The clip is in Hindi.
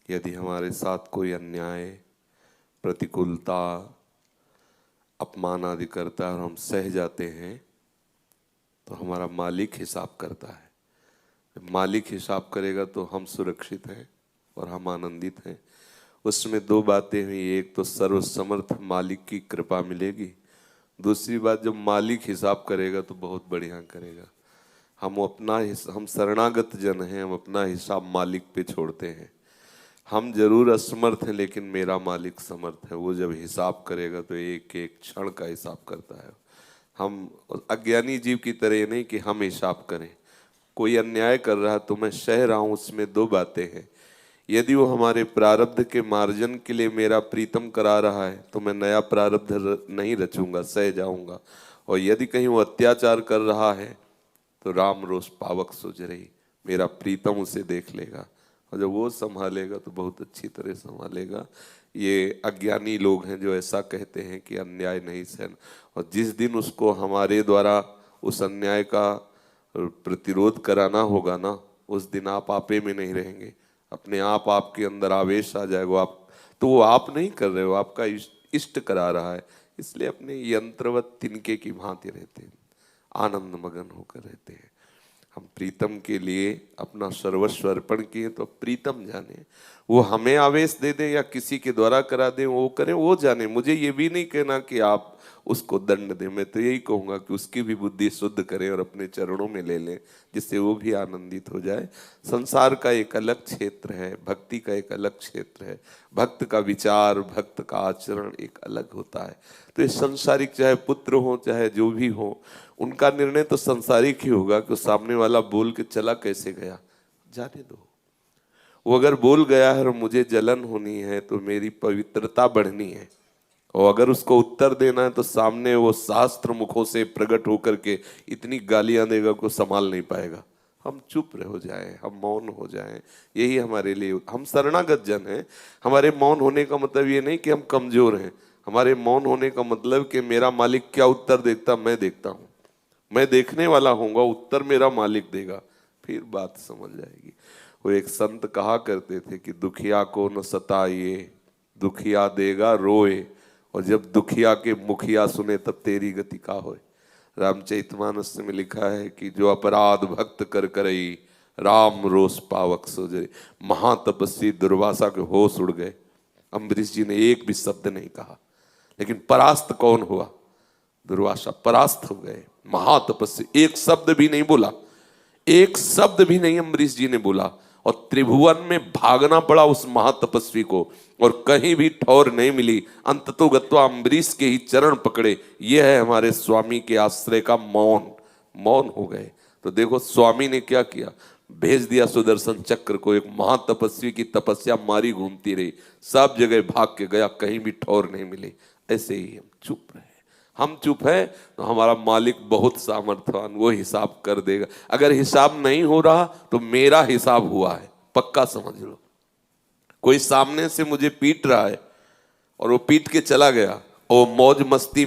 यदि हमारे साथ कोई अन्याय, प्रतिकूलता, अपमान आदि करता है और हम सह जाते हैं तो हमारा मालिक हिसाब करता है। मालिक हिसाब करेगा तो हम सुरक्षित हैं और हम आनंदित हैं। उसमें दो बातें हुई, एक तो सर्वसमर्थ मालिक की कृपा मिलेगी, दूसरी बात जब मालिक हिसाब करेगा तो बहुत बढ़िया करेगा। हम शरणागत जन हैं, हम अपना हिसाब मालिक पे छोड़ते हैं। हम जरूर असमर्थ हैं लेकिन मेरा मालिक समर्थ है। वो जब हिसाब करेगा तो एक एक क्षण का हिसाब करता है। हम अज्ञानी जीव की तरह नहीं कि हम हिसाब करें। कोई अन्याय कर रहा तो मैं सह रहा हूं, उसमें दो बातें हैं। यदि वो हमारे प्रारब्ध के मार्जन के लिए मेरा प्रीतम करा रहा है तो मैं नया प्रारब्ध नहीं रचूंगा, सह जाऊंगा। और यदि कहीं वो अत्याचार कर रहा है तो राम रोष पावक सुझ रही, मेरा प्रीतम उसे देख लेगा और जब वो संभालेगा तो बहुत अच्छी तरह संभालेगा। ये अज्ञानी लोग हैं जो ऐसा कहते हैं कि अन्याय नहीं सहन, और जिस दिन उसको हमारे द्वारा उस अन्याय का प्रतिरोध कराना होगा ना, उस दिन आप आपे में नहीं रहेंगे। अपने आप आपके अंदर आवेश आ जाएगा। आप तो वो आप नहीं कर रहे हो, आपका इष्ट करा रहा है। इसलिए अपने यंत्रवत तिनके की भांति रहते हैं, आनंद मगन होकर रहते हैं। हम प्रीतम के लिए अपना सर्वस्व अर्पण किए तो प्रीतम जाने। वो हमें आवेश दे दे या किसी के द्वारा करा दे, वो करें, वो जाने। मुझे ये भी नहीं कहना कि आप उसको दंड दें। मैं तो यही कहूँगा कि उसकी भी बुद्धि शुद्ध करें और अपने चरणों में ले लें, जिससे वो भी आनंदित हो जाए। संसार का एक अलग क्षेत्र है, भक्ति का एक अलग क्षेत्र है। भक्त का विचार, भक्त का आचरण एक अलग होता है। तो ये संसारिक, चाहे पुत्र हो चाहे जो भी हो, उनका निर्णय तो संसारिक ही होगा कि सामने वाला बोल के चला कैसे गया, जाने दो। वो अगर बोल गया है और मुझे जलन होनी है तो मेरी पवित्रता बढ़नी है, और अगर उसको उत्तर देना है तो सामने वो शास्त्र मुखों से प्रकट होकर के इतनी गालियां देगा को संभाल नहीं पाएगा। हम चुप हो जाएं, हम मौन हो जाएं, यही हमारे लिए। हम शरणागत जन हैं। हमारे मौन होने का मतलब ये नहीं कि हम कमजोर हैं। हमारे मौन होने का मतलब कि मेरा मालिक क्या उत्तर देता मैं देखता हूँ। मैं देखने वाला होऊंगा, उत्तर मेरा मालिक देगा, फिर बात समझ जाएगी। वो एक संत कहा करते थे कि दुखिया को न सताइए, दुखिया देगा रोए, और जब दुखिया के मुखिया सुने तब तेरी गति का होए। रामचरितमानस में लिखा है कि जो अपराध भक्त कर करई, राम रोष पावक सोजरे। महातपस्वी दुर्वासा के होश उड़ गए। अम्बरीश जी ने एक भी शब्द नहीं कहा, लेकिन परास्त कौन हुआ? दुर्वासा परास्त हो गए। महातपस्वी एक शब्द भी नहीं बोला, एक शब्द भी नहीं अम्बरीश जी ने बोला, और त्रिभुवन में भागना पड़ा उस महातपस्वी को, और कहीं भी ठौर नहीं मिली। अंततो गत्वा अम्बरीश के ही चरण पकड़े। यह है हमारे स्वामी के आश्रय का मौन। मौन हो गए। तो देखो स्वामी ने क्या किया, भेज दिया सुदर्शन चक्र को। एक महातपस्वी की तपस्या मारी घूमती रही, सब जगह भाग के गया, कहीं भी ठौर नहीं मिली। ऐसे ही हम चुप रहे। हम चुप है तो हमारा मालिक बहुत सामर्थ्यवान, वो हिसाब कर देगा। अगर हिसाब नहीं हो रहा तो मेरा हिसाब हुआ है, पक्का समझ लो। कोई सामने से मुझे पीट रहा है और वो पीट के चला गया और मौज मस्ती